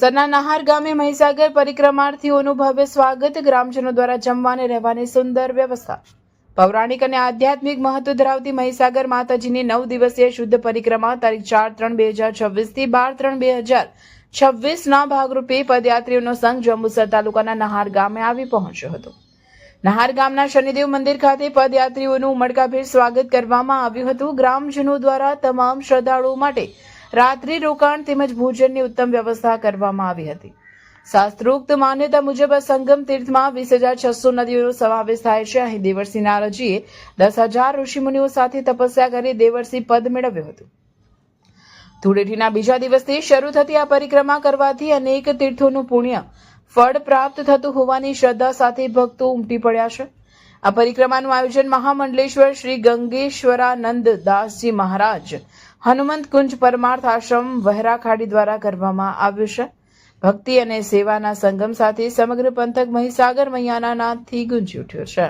સરના નહાર ગામે મહીસાગર પરિક્રમાર્થીઓનું ભવ્ય સ્વાગત, ગ્રામજનો દ્વારા જમવાને રહેવાની સુંદર વ્યવસ્થા। પૌરાણિક અને આધ્યાત્મિક મહત્વ ધરાવતી મહીસાગર માતાજીની 9 દિવસીય શુદ્ધ પરિક્રમા તારીખ 4-3-2026 થી 12-3-2026 ના ભાગરૂપે પદયાત્રીઓનો સંઘ જંબુસર તાલુકાના નહાર ગામે આવી પહોંચ્યો હતો। નહાર ગામના શનિદેવ મંદિર ખાતે પદયાત્રીઓનું ઉમળકાભેર સ્વાગત કરવામાં આવ્યું હતું। ગ્રામજનો દ્વારા તમામ શ્રદ્ધાળુઓ માટે રાત્રિ રોકાણ તેમજ ભોજનની ઉત્તમ વ્યવસ્થા કરવામાં આવી હતી। શાસ્ત્રોક્ત માન્યતા મુજબ આ સંગમ તીર્થમાં 20,600 નદીઓનો સમાવેશ થાય છે। અહીં દેવર્ષિ નારદજીએ 10,000 ઋષિમુનિઓ સાથે તપસ્યા કરી દેવર્ષિ પદ મેળવ્યું હતું। ધૂળેટીના બીજા દિવસથી શરૂ થતી આ પરિક્રમા કરવાથી અનેક તીર્થોનું પુણ્ય ફળ પ્રાપ્ત થતું હોવાની શ્રદ્ધા સાથે ભક્તો ઉમટી પડ્યા છે। આ પરિક્રમાનું આયોજન મહામંડલેશ્વર શ્રી ગંગેશ્વરાનંદ દાસજી મહારાજ હનુમંત કુંજ પરમાર્થ આશ્રમ વહેરા ખાડી દ્વારા કરવામાં આવ્યું છે। ભક્તિ અને સેવાના સંગમ સાથે સમગ્ર પંથક મહીસાગર મૈયાના નાદથી ગુંજી ઉઠ્યો છે।